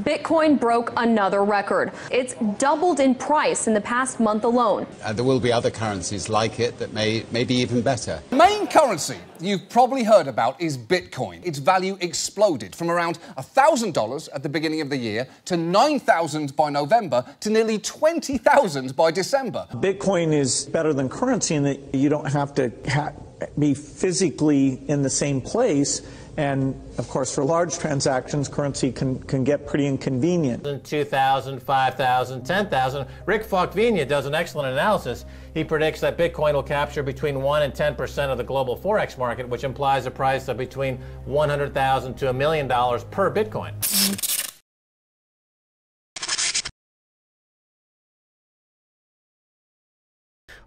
Bitcoin broke another record. It's doubled in price in the past month alone. There will be other currencies like it that may be even better. The main currency you've probably heard about is Bitcoin. Its value exploded from around $1,000 at the beginning of the year to $9,000 by November to nearly $20,000 by December. Bitcoin is better than currency in that you don't have to be physically in the same place. And, of course, for large transactions, currency can get pretty inconvenient. 2,000, 5,000, 10,000. Rick Falkvenia does an excellent analysis. He predicts that Bitcoin will capture between 1 and 10% of the global Forex market, which implies a price of between $100,000 to $1 million per Bitcoin.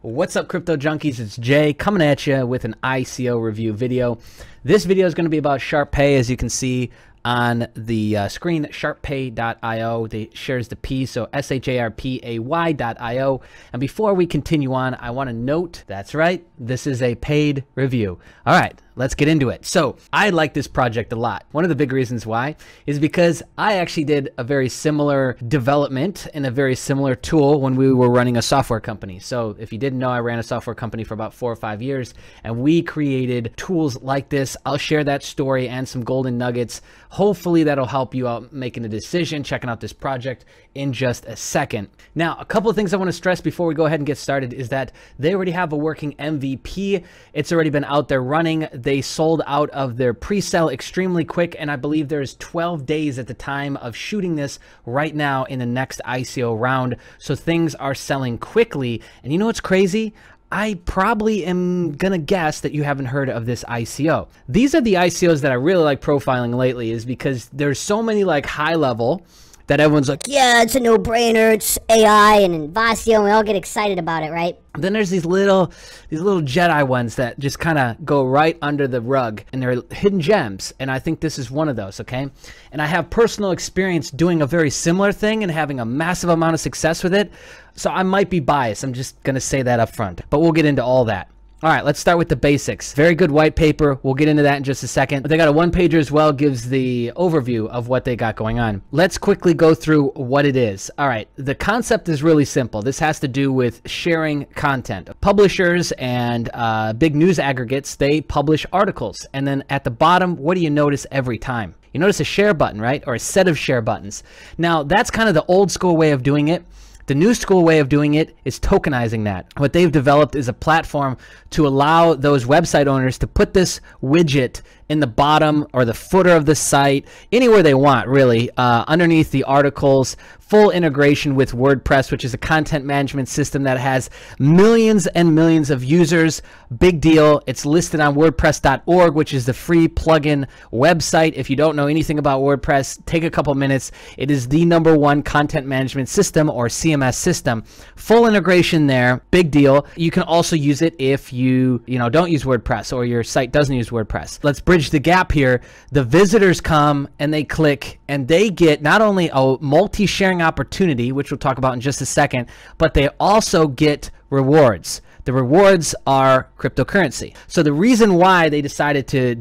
What's up, crypto junkies? It's Jay coming at you with an ICO review video. This video is going to be about Sharpay, as you can see on the screen, sharpay.io. They shares the P, so SHARPAY.io. And before we continue on, I want to note, that's right, this is a paid review. All right, let's get into it. So I like this project a lot. One of the big reasons why is because I actually did a very similar development in a very similar tool when we were running a software company. So if you didn't know, I ran a software company for about 4 or 5 years, and we created tools like this. I'll share that story and some golden nuggets. Hopefully that'll help you out making a decision, checking out this project in just a second. Now, a couple of things I want to stress before we go ahead and get started is that they already have a working MVP. It's already been out there running. They sold out of their pre-sale extremely quick, and I believe there's 12 days at the time of shooting this right now in the next ICO round. So things are selling quickly. And you know what's crazy? I probably am gonna guess that you haven't heard of this ICO. These are the ICOs that I really like profiling lately, is because there's so many like high level that everyone's like, yeah, it's a no-brainer, it's AI and Invasio, and we all get excited about it, right? Then there's these little Jedi ones that just kind of go right under the rug, and they're hidden gems, and I think this is one of those, okay? And I have personal experience doing a very similar thing and having a massive amount of success with it, so I might be biased. I'm just gonna say that up front, but we'll get into all that. All right, let's start with the basics. Very good white paper. We'll get into that in just a second. But they got a one-pager as well, gives the overview of what they got going on. Let's quickly go through what it is. All right, the concept is really simple. This has to do with sharing content. Publishers and big news aggregates, they publish articles. And then at the bottom, what do you notice every time? You notice a share button, right? Or a set of share buttons. Now, that's kind of the old school way of doing it. The new school way of doing it is tokenizing that. What they've developed is a platform to allow those website owners to put this widget in the bottom or the footer of the site, anywhere they want, really, underneath the articles, full integration with WordPress, which is a content management system that has millions and millions of users. Big deal. It's listed on WordPress.org, which is the free plugin website. If you don't know anything about WordPress, take a couple minutes. It is the #1 content management system, or CMS system. Full integration there. Big deal. You can also use it if you don't use WordPress or your site doesn't use WordPress. Let's bridge the gap here. The visitors come and they click and they get not only a multi-sharing opportunity, which we'll talk about in just a second, but they also get rewards. The rewards are cryptocurrency. So the reason why they decided to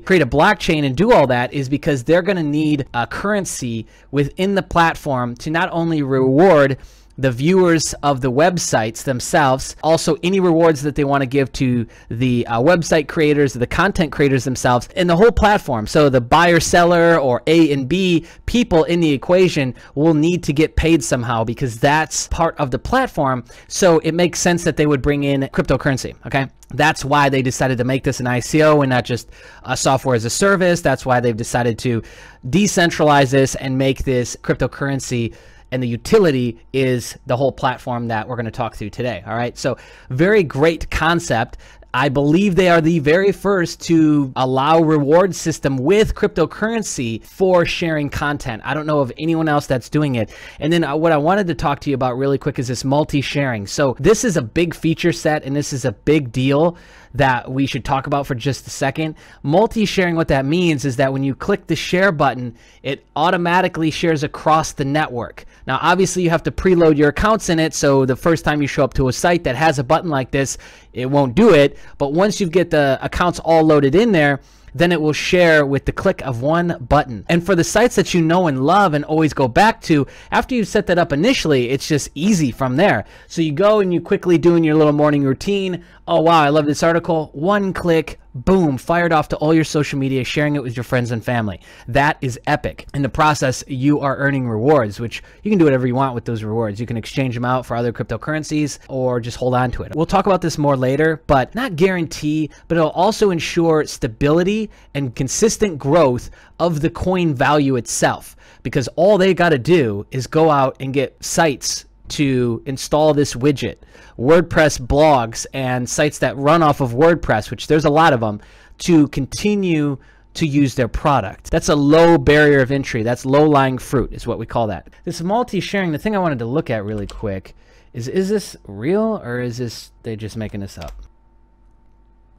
create a blockchain and do all that is because they're going to need a currency within the platform to not only reward the viewers of the websites themselves, also any rewards that they want to give to the website creators, the content creators themselves, and the whole platform. So the buyer, seller, or A and B people in the equation will need to get paid somehow, because that's part of the platform. So it makes sense that they would bring in cryptocurrency, okay? That's why they decided to make this an ICO and not just a software as a service. That's why they've decided to decentralize this and make this cryptocurrency, and the utility is the whole platform that we're going to talk through today. All right, so very great concept. I believe they are the very first to allow reward system with cryptocurrency for sharing content. I don't know of anyone else that's doing it. And then what I wanted to talk to you about really quick is this multi-sharing. So this is a big feature set, and this is a big deal that we should talk about for just a second. Multi-sharing, what that means is that when you click the share button, it automatically shares across the network. Now, obviously, you have to preload your accounts in it, so the first time you show up to a site that has a button like this, it won't do it. But once you get the accounts all loaded in there, then it will share with the click of one button. And for the sites that you know and love and always go back to, after you set that up initially, it's just easy from there. So you go and you quickly doing your little morning routine. Oh wow, I love this article. One click, boom, fired off to all your social media, sharing it with your friends and family. That is epic. In the process, you are earning rewards, which you can do whatever you want with those rewards. You can exchange them out for other cryptocurrencies or just hold on to it. We'll talk about this more later, but not guarantee, but it'll also ensure stability and consistent growth of the coin value itself, because all they got to do is go out and get sites to install this widget, WordPress blogs and sites that run off of WordPress, which there's a lot of them, to continue to use their product. That's a low barrier of entry. That's low-lying fruit is what we call that. This multi-sharing, the thing I wanted to look at really quick is this real or is they just making this up?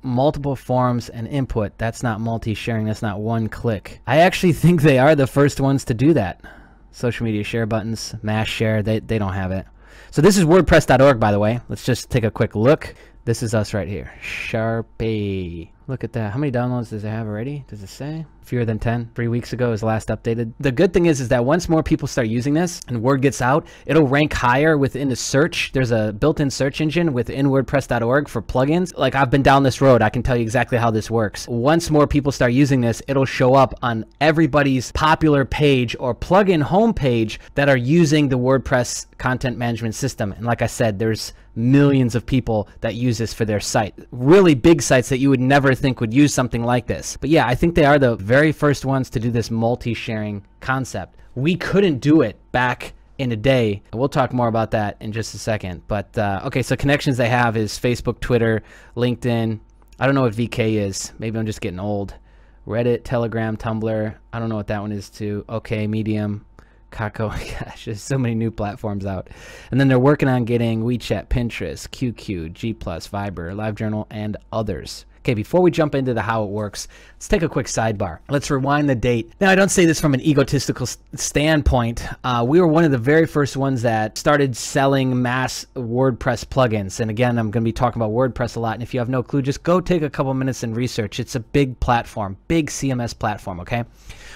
Multiple forms and input. That's not multi-sharing. That's not one click. I actually think they are the first ones to do that. Social media share buttons, mass share, they don't have it. So this is WordPress.org, by the way. Let's just take a quick look. This is us right here. Sharpay. Look at that. How many downloads does it have already? Does it say? Fewer than 10. 3 weeks ago is last updated. The good thing is that once more people start using this and word gets out, it'll rank higher within the search. There's a built-in search engine within WordPress.org for plugins. Like, I've been down this road. I can tell you exactly how this works. Once more people start using this, it'll show up on everybody's popular page or plugin homepage that are using the WordPress content management system. And like I said, there's millions of people that use this for their site. Really big sites that you would never think would use something like this. But yeah, I think they are the very first ones to do this multi-sharing concept. We couldn't do it back in the day. We'll talk more about that in just a second. But okay, so connections they have is Facebook, Twitter, LinkedIn. I don't know what VK is. Maybe I'm just getting old. Reddit, Telegram, Tumblr. I don't know what that one is too. Okay, Medium. Kako, gosh, there's so many new platforms out. And then they're working on getting WeChat, Pinterest, QQ, G+, Viber, LiveJournal, and others. Okay, before we jump into the how it works, let's take a quick sidebar. Let's rewind the date. Now, I don't say this from an egotistical standpoint. We were one of the very first ones that started selling mass WordPress plugins. And again, I'm going to be talking about WordPress a lot. And if you have no clue, just go take a couple minutes and research. It's a big platform, big CMS platform, okay?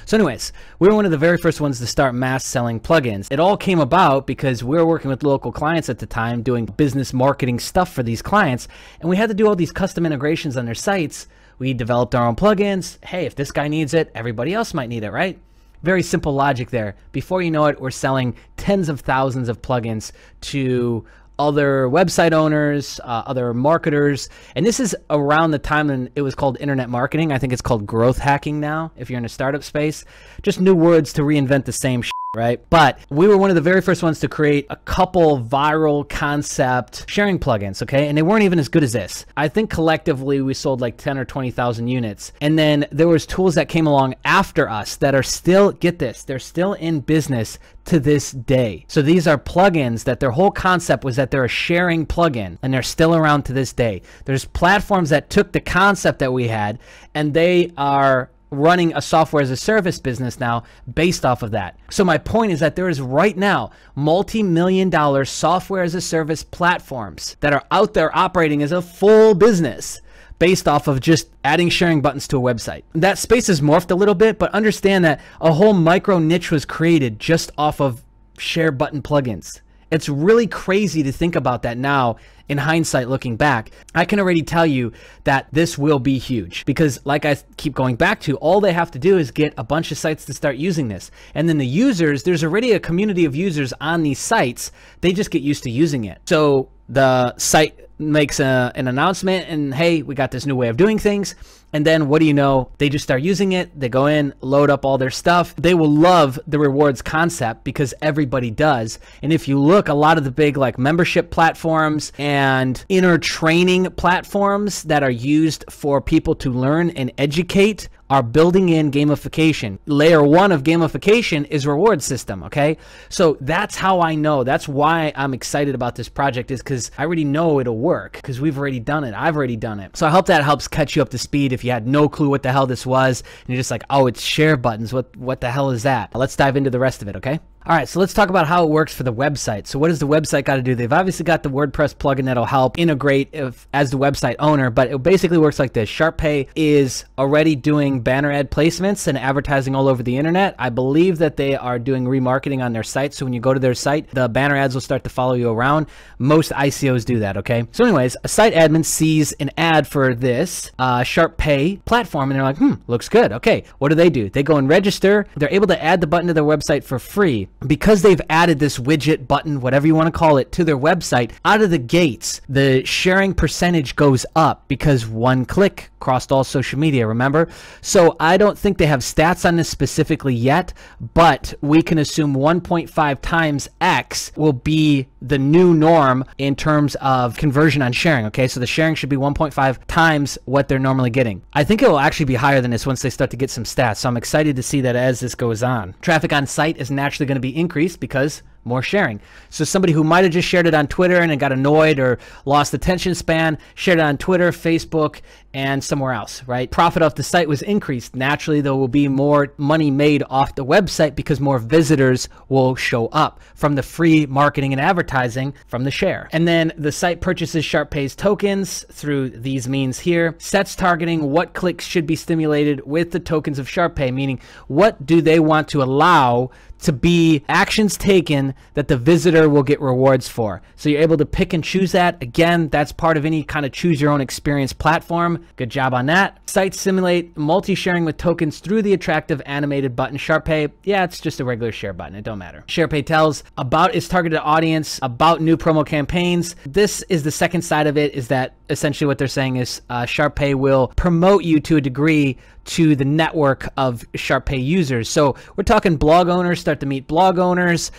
So anyways, we were one of the very first ones to start mass selling plugins. It all came about because we were working with local clients at the time doing business marketing stuff for these clients, and we had to do all these custom integrations on their sites. We developed our own plugins. Hey, if this guy needs it, everybody else might need it, right? Very simple logic there. Before you know it, we're selling tens of thousands of plugins to other website owners, other marketers. And this is around the time when it was called internet marketing. I think it's called growth hacking now, if you're in a startup space. Just new words to reinvent the same shit, right? But we were one of the very first ones to create a couple viral concept sharing plugins, okay? And they weren't even as good as this. I think collectively we sold like 10 or 20,000 units. And then there was tools that came along after us that are still, get this, they're still in business to this day. So these are plugins that their whole concept was that they're a sharing plugin, and they're still around to this day. There's platforms that took the concept that we had and they are running a software as a service business now based off of that. So my point is that there is right now multi-million-dollar software as a service platforms that are out there operating as a full business based off of just adding sharing buttons to a website. That space has morphed a little bit, but understand that a whole micro niche was created just off of share button plugins. It's really crazy to think about that now in hindsight looking back. I can already tell you that this will be huge because, like I keep going back to, all they have to do is get a bunch of sites to start using this. And then the users, there's already a community of users on these sites. They just get used to using it. So the site makes an announcement and, hey, we got this new way of doing things. And then what do you know? They just start using it. They go in, load up all their stuff. They will love the rewards concept because everybody does. And if you look, a lot of the big like membership platforms and inner training platforms that are used for people to learn and educate are building in gamification. Layer one of gamification is reward system, okay? So that's how I know. That's why I'm excited about this project, is because I already know it'll work because we've already done it. I've already done it. So I hope that helps catch you up to speed if you had no clue what the hell this was and you're just like, oh, it's share buttons. What the hell is that? Let's dive into the rest of it, okay? All right, so let's talk about how it works for the website. So what does the website got to do? They've obviously got the WordPress plugin that'll help integrate as the website owner, but it basically works like this. Sharpay is already doing banner ad placements and advertising all over the internet. I believe that they are doing remarketing on their site. So when you go to their site, the banner ads will start to follow you around. Most ICOs do that, okay? So anyways, a site admin sees an ad for this Sharpay platform and they're like, looks good. Okay, what do? They go and register. They're able to add the button to their website for free. Because they've added this widget, button, whatever you want to call it, to their website, out of the gates, the sharing percentage goes up because one click crossed all social media, remember? So I don't think they have stats on this specifically yet, but we can assume 1.5 times X will be the new norm in terms of conversion on sharing, okay? So the sharing should be 1.5 times what they're normally getting. I think it will actually be higher than this once they start to get some stats, so I'm excited to see that as this goes on. Traffic on site is naturally going to be increased because more sharing. So somebody who might have just shared it on Twitter and then got annoyed or lost attention span, shared it on Twitter, Facebook, and somewhere else, right? Profit off the site was increased. Naturally, there will be more money made off the website because more visitors will show up from the free marketing and advertising from the share. And then the site purchases Sharpay's tokens through these means here, sets targeting what clicks should be stimulated with the tokens of Sharpay, meaning what do they want to allow to be actions taken that the visitor will get rewards for. So you're able to pick and choose that. Again, that's part of any kind of choose your own experience platform. Good job on that. Sites simulate multi-sharing with tokens through the attractive animated button. Sharpay, yeah, it's just a regular share button. It don't matter. Sharpay tells about its targeted audience, about new promo campaigns. This is the second side of it, is that essentially what they're saying is Sharpay will promote you to a degree to the network of Sharpay users. So we're talking blog owners start to meet blog owners,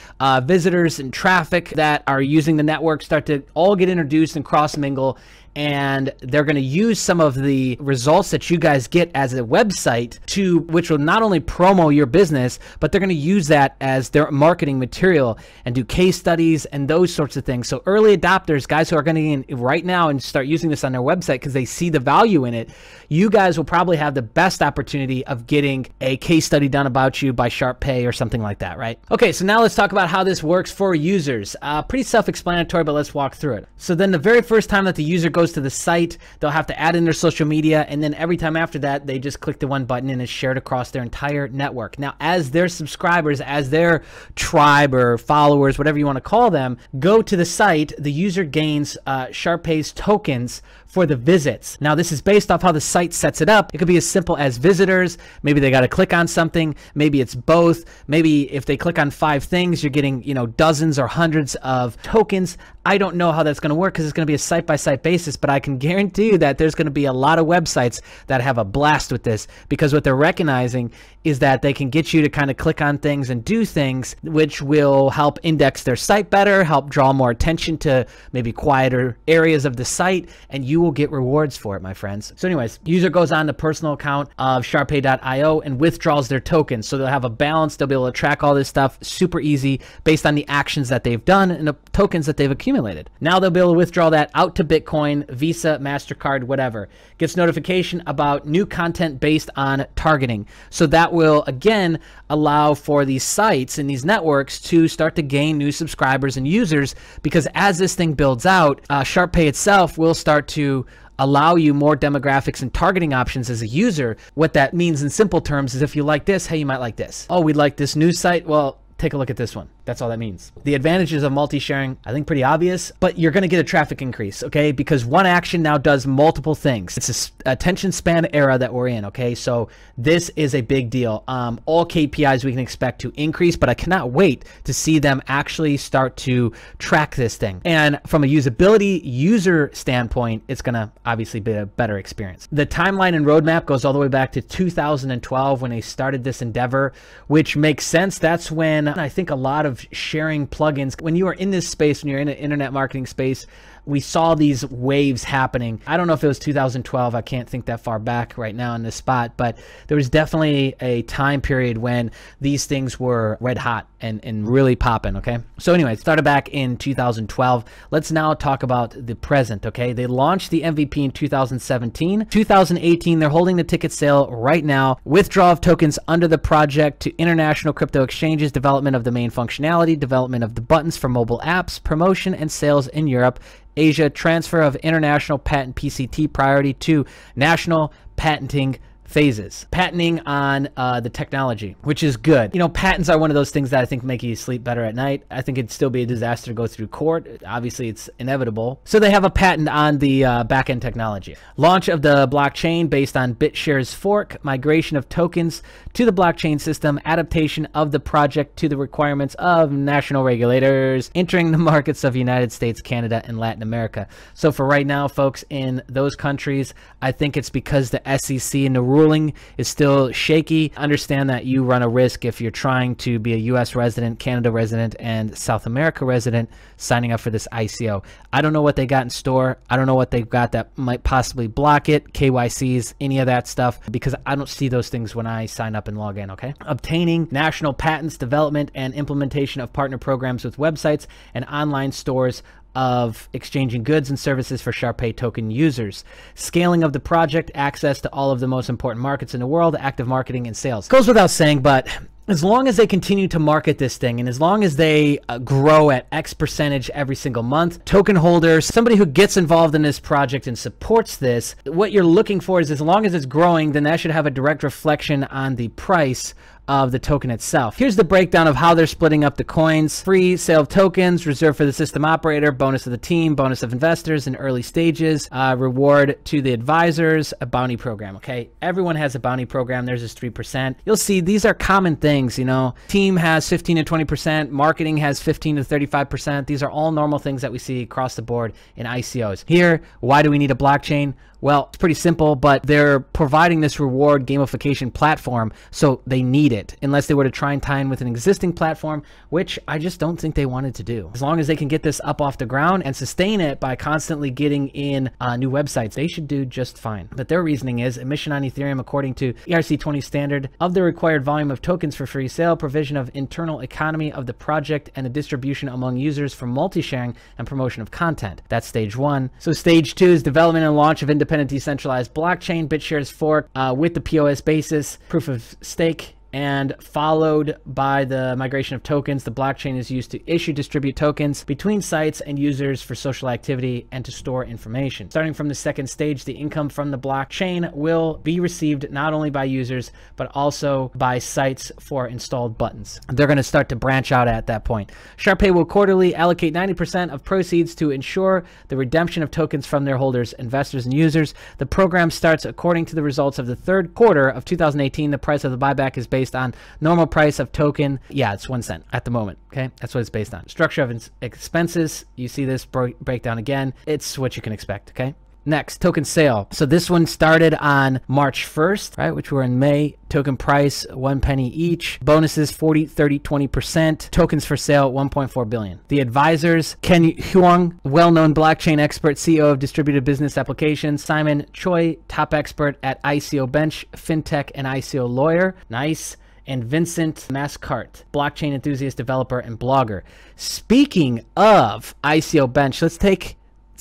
visitors and traffic that are using the network start to all get introduced and cross mingle. And they're going to use some of the results that you guys get as a website to, which will not only promo your business, but they're going to use that as their marketing material and do case studies and those sorts of things. So early adopters, guys who are going to get in right now and start using this on their website because they see the value in it, you guys will probably have the best opportunity of getting a case study done about you by Sharpay or something like that, right? Okay, so now let's talk about how this works for users. Pretty self-explanatory, but let's walk through it. So then the very first time that the user goes to the site, they'll have to add in their social media, and then every time after that, they just click the one button and it's shared across their entire network. Now, as their subscribers, as their tribe or followers, whatever you want to call them, go to the site, the user gains Sharpay's tokens for the visits. Now, this is based off how the site sets it up. It could be as simple as visitors. Maybe they got to click on something. Maybe it's both. Maybe if they click on 5 things, you're getting, dozens or hundreds of tokens. I don't know how that's going to work because it's going to be a site-by-site basis, but I can guarantee you that there's going to be a lot of websites that have a blast with this because what they're recognizing is that they can get you to kind of click on things and do things which will help index their site better, help draw more attention to maybe quieter areas of the site, and you will get rewards for it, my friends. So anyways, user goes on the personal account of Sharpay.io and withdraws their tokens. So they'll have a balance. They'll be able to track all this stuff super easy based on the actions that they've done and the tokens that they've accumulated. Now they'll be able to withdraw that out to Bitcoin, Visa, MasterCard, whatever. Gets notification about new content based on targeting. So that will, again, allow for these sites and these networks to start to gain new subscribers and users because as this thing builds out, Sharpay itself will start to allow you more demographics and targeting options as a user. What that means in simple terms is if you like this, hey, you might like this. Oh, we like this news site. Well, take a look at this one. That's all that means. The advantages of multi-sharing, I think pretty obvious, but you're going to get a traffic increase, okay? Because one action now does multiple things. It's a attention span era that we're in, okay? So this is a big deal. All KPIs we can expect to increase, but I cannot wait to see them actually start to track this thing. And from a usability user standpoint, it's going to obviously be a better experience. The timeline and roadmap goes all the way back to 2012 when they started this endeavor, which makes sense. That's when I think a lot of sharing plugins, when you are in this space, when you're in an internet marketing space, we saw these waves happening. I don't know if it was 2012. I can't think that far back right now in this spot, but there was definitely a time period when these things were red hot and really popping, okay? So anyway, it started back in 2012. Let's now talk about the present, okay? They launched the MVP in 2017. 2018, they're holding the ticket sale right now. Withdrawal of tokens under the project to international crypto exchanges, development of the main functionality, development of the buttons for mobile apps, promotion and sales in Europe, Asia, transfer of international patent PCT priority to national patenting phases. Patenting on the technology, which is good. You know, patents are one of those things that I think make you sleep better at night. I think it'd still be a disaster to go through court. Obviously, it's inevitable. So they have a patent on the back-end technology. Launch of the blockchain based on BitShares fork, migration of tokens to the blockchain system, adaptation of the project to the requirements of national regulators, entering the markets of United States, Canada, and Latin America. So for right now, folks, in those countries, I think it's because the SEC and the ruling is still shaky. Understand that you run a risk if you're trying to be a US resident, Canada resident, and South America resident signing up for this ICO. I don't know what they got in store. I don't know what they've got that might possibly block it, KYCs, any of that stuff, because I don't see those things when I sign up and log in, okay? Obtaining national patents, development, and implementation of partner programs with websites and online stores of exchanging goods and services for Sharpay token users. Scaling of the project, access to all of the most important markets in the world, active marketing and sales. Goes without saying, but as long as they continue to market this thing and as long as they grow at X percentage every single month, token holders, somebody who gets involved in this project and supports this, what you're looking for is as long as it's growing, then that should have a direct reflection on the price of the token itself. Here's the breakdown of how they're splitting up the coins. Free sale of tokens, reserved for the system operator, bonus of the team, bonus of investors in early stages, reward to the advisors, a bounty program, okay? Everyone has a bounty program. Theirs is 3%. You'll see these are common things, you know. Team has 15 to 20%. Marketing has 15 to 35%. These are all normal things that we see across the board in ICOs. Here, why do we need a blockchain? Well, it's pretty simple, but they're providing this reward gamification platform, so they need it, unless they were to try and tie in with an existing platform, which I just don't think they wanted to do. As long as they can get this up off the ground and sustain it by constantly getting in new websites, they should do just fine. But their reasoning is emission on Ethereum, according to ERC20 standard, of the required volume of tokens for free sale, provision of internal economy of the project, and the distribution among users for multi-sharing and promotion of content. That's stage one. So stage two is development and launch of independent decentralized blockchain, BitShares fork with the POS basis, proof of stake, and followed by the migration of tokens. The blockchain is used to issue, distribute tokens between sites and users for social activity and to store information. Starting from the second stage, the income from the blockchain will be received not only by users, but also by sites for installed buttons. They're going to start to branch out at that point. Sharpay will quarterly allocate 90% of proceeds to ensure the redemption of tokens from their holders, investors, and users. The program starts according to the results of the third quarter of 2018. The price of the buyback is based on normal price of token. Yeah, it's 1 cent at the moment. Okay, that's what it's based on. Structure of expenses. You see this breakdown again. It's what you can expect. Okay. Next, token sale. So this one started on March 1st, right, which were in May. Token price, 1 penny each. Bonuses, 40, 30, 20%. Tokens for sale, 1.4 billion. The advisors, Ken Huang, well-known blockchain expert, CEO of Distributed Business Applications. Simon Choi, top expert at ICO Bench, FinTech and ICO lawyer. Nice. And Vincent Mascart, blockchain enthusiast, developer, and blogger. Speaking of ICO Bench, let's take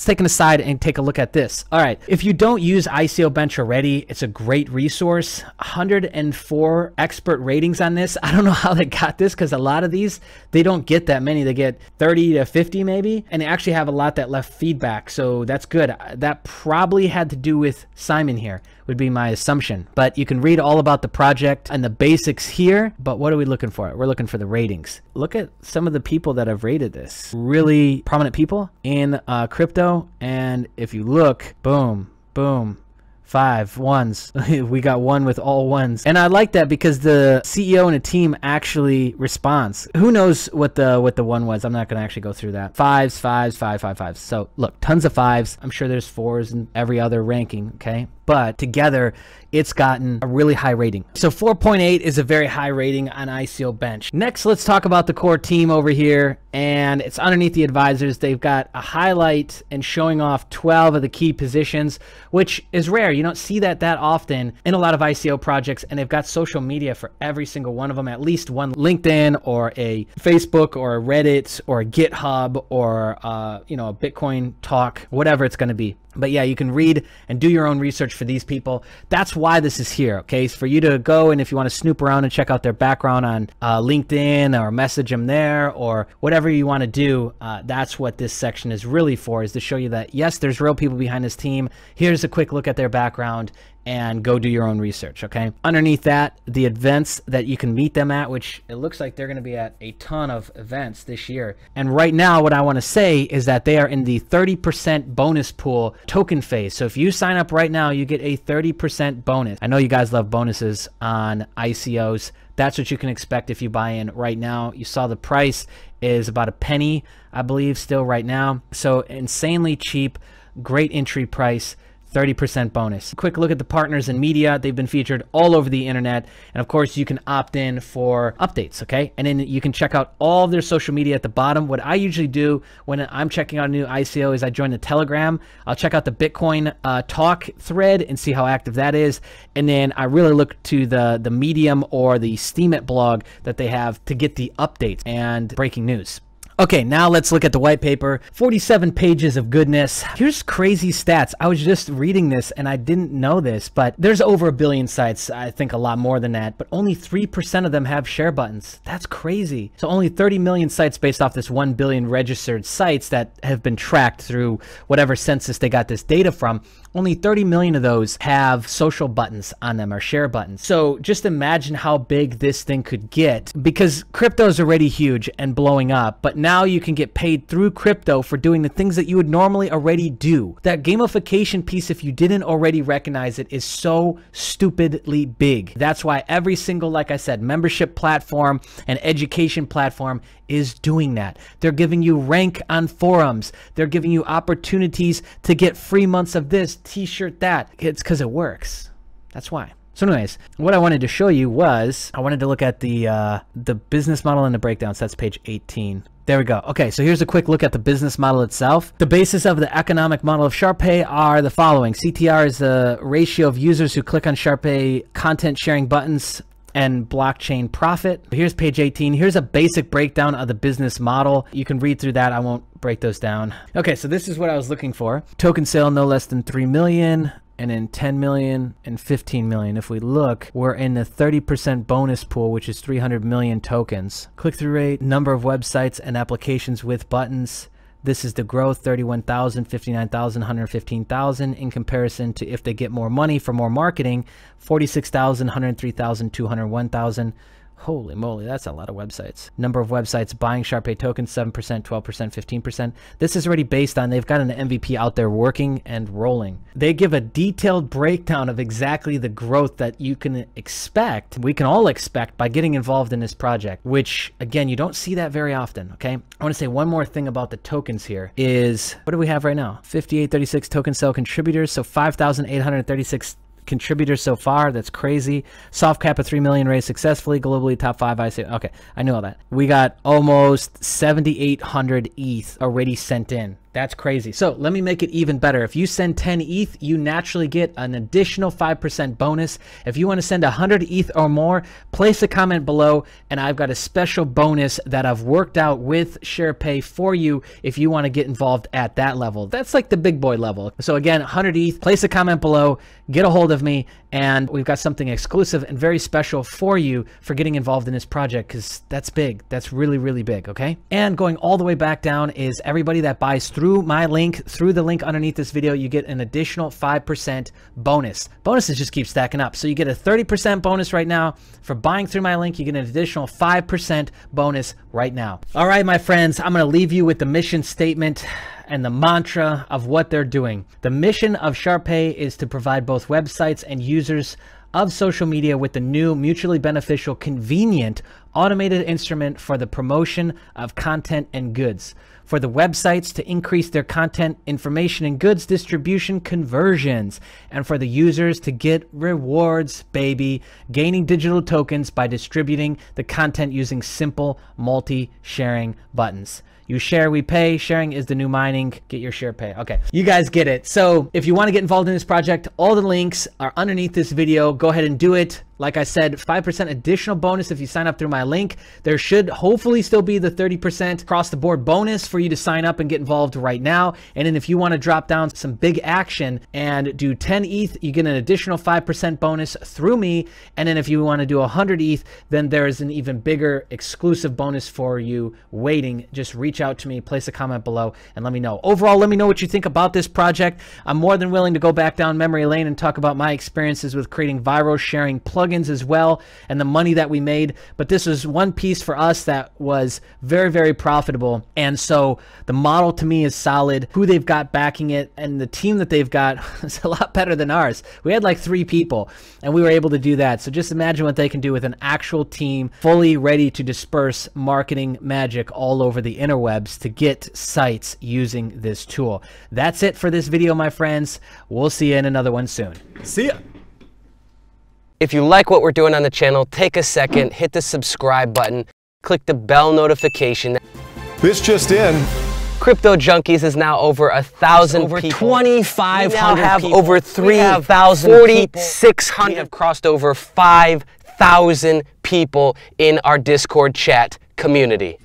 an aside and take a look at this. All right, if you don't use ICO Bench already, it's a great resource. 104 expert ratings on this. I don't know how they got this because a lot of these, they don't get that many. They get 30 to 50 maybe, and they actually have a lot that left feedback, so that's good. That probably had to do with Simon here, would be my assumption. But you can read all about the project and the basics here, but what are we looking for? We're looking for the ratings. Look at some of the people that have rated this. Really prominent people in crypto, and if you look, boom, boom, 5 ones. We got one with all ones. And I like that because the CEO and a team actually responds. Who knows what the one was? I'm not going to actually go through that. 5s, 5s, 5, 5, 5s. So look, tons of 5s. I'm sure there's 4s in every other ranking, okay? but together it's gotten a really high rating. So 4.8 is a very high rating on ICO Bench. Next, let's talk about the core team over here, and it's underneath the advisors. They've got a highlight and showing off 12 of the key positions, which is rare. You don't see that often in a lot of ICO projects, and they've got social media for every single one of them, at least one LinkedIn or a Facebook or a Reddit or a GitHub or a Bitcoin talk, whatever it's going to be. But yeah, you can read and do your own research for these people. That's why this is here, okay? It's for you to go, and if you want to snoop around and check out their background on LinkedIn or message them there or whatever you want to do, that's what this section is really for, is to show you that, yes, there's real people behind this team. Here's a quick look at their background, and go do your own research, okay? Underneath that, the events that you can meet them at, which it looks like they're going to be at a ton of events this year. And right now, what I want to say is that they are in the 30% bonus pool token phase. So if you sign up right now, you get a 30% bonus. I know you guys love bonuses on ICOs. That's what you can expect if you buy in right now. You saw the price is about a penny, I believe, still right now. So insanely cheap, great entry price. 30% bonus. Quick look at the partners and media. They've been featured all over the internet. And of course, you can opt in for updates, okay? And then you can check out all of their social media at the bottom. What I usually do when I'm checking out a new ICO is I join the Telegram. I'll check out the Bitcoin talk thread and see how active that is. And then I really look to the Medium or the Steemit blog that they have to get the updates and breaking news. Okay, now let's look at the white paper. 47 pages of goodness. Here's crazy stats. I was just reading this and I didn't know this, but there's over 1 billion sites. I think a lot more than that, but only 3% of them have share buttons. That's crazy. So only 30 million sites based off this 1 billion registered sites that have been tracked through whatever census they got this data from. Only 30 million of those have social buttons on them or share buttons. So just imagine how big this thing could get, because crypto is already huge and blowing up, but now you can get paid through crypto for doing the things that you would normally already do. That gamification piece, if you didn't already recognize it, is so stupidly big. That's why every single, like I said, membership platform and education platform is doing that. They're giving you rank on forums. They're giving you opportunities to get free months of this, t-shirt that. It's because it works. That's why. So anyways, what I wanted to show you was, I wanted to look at the business model and the breakdowns. That's page 18. There we go. Okay, so here's a quick look at the business model itself. The basis of the economic model of Sharpay are the following. CTR is the ratio of users who click on Sharpay content sharing buttons and blockchain profit. Here's page 18. Here's a basic breakdown of the business model. You can read through that. I won't break those down. Okay, so this is what I was looking for. Token sale no less than 3 million. And then 10 million and 15 million. If we look, we're in the 30% bonus pool, which is 300 million tokens. Click-through rate, number of websites and applications with buttons. This is the growth, 31,000, 59,000, 115,000 in comparison to if they get more money for more marketing, 46,000, 103,000, 201,000. Holy moly, that's a lot of websites. Number of websites buying Sharpay tokens, 7%, 12%, 15%. This is already based on, they've got an MVP out there working and rolling. They give a detailed breakdown of exactly the growth that you can expect, we can all expect by getting involved in this project, which again, you don't see that very often, okay? I want to say one more thing about the tokens here is, what do we have right now? 5836 token sale contributors, so 5,836 contributors so far. That's crazy. Soft cap of 3 million raised successfully. Globally top 5 ICO. Okay, I knew all that. We got almost 7,800 ETH already sent in. That's crazy. So let me make it even better. If you send 10 ETH, you naturally get an additional 5% bonus. If you want to send 100 ETH or more, place a comment below, and I've got a special bonus that I've worked out with Sharpay for you if you want to get involved at that level. That's like the big boy level. So again, 100 ETH, place a comment below, get a hold of me, and we've got something exclusive and very special for you for getting involved in this project, because that's big. That's really, really big, okay? And going all the way back down is everybody that buys through my link, through the link underneath this video, you get an additional 5% bonus. Bonuses just keep stacking up. So you get a 30% bonus right now. For buying through my link, you get an additional 5% bonus right now. All right, my friends, I'm going to leave you with the mission statement and the mantra of what they're doing. The mission of Sharpay is to provide both websites and users of social media with the new, mutually beneficial, convenient, automated instrument for the promotion of content and goods, for the websites to increase their content, information, and goods distribution conversions, and for the users to get rewards, baby, gaining digital tokens by distributing the content using simple multi-sharing buttons. You share, we pay. Sharing is the new mining. Get your share pay. Okay, you guys get it. So if you want to get involved in this project, all the links are underneath this video. Go ahead and do it. Like I said, 5% additional bonus if you sign up through my link. There should hopefully still be the 30% across the board bonus for you to sign up and get involved right now. And then if you want to drop down some big action and do 10 ETH, you get an additional 5% bonus through me. And then if you want to do 100 ETH, then there is an even bigger exclusive bonus for you waiting. Just reach out to me, place a comment below, and let me know. Overall, let me know what you think about this project. I'm more than willing to go back down memory lane and talk about my experiences with creating viral sharing plugins as well, and the money that we made. But this was one piece for us that was very, very profitable. And so the model to me is solid. Who they've got backing it and the team that they've got is a lot better than ours. We had like 3 people and we were able to do that. So just imagine what they can do with an actual team fully ready to disperse marketing magic all over the interwebs to get sites using this tool. That's it for this video, my friends. We'll see you in another one soon. See ya. If you like what we're doing on the channel, take a second, hit the subscribe button, click the bell notification. This just in. Crypto Junkies is now over 1,000 people. Over 2,500 people. We now have over 3,000 people. 4,600. We have crossed over 5,000 people in our Discord chat community.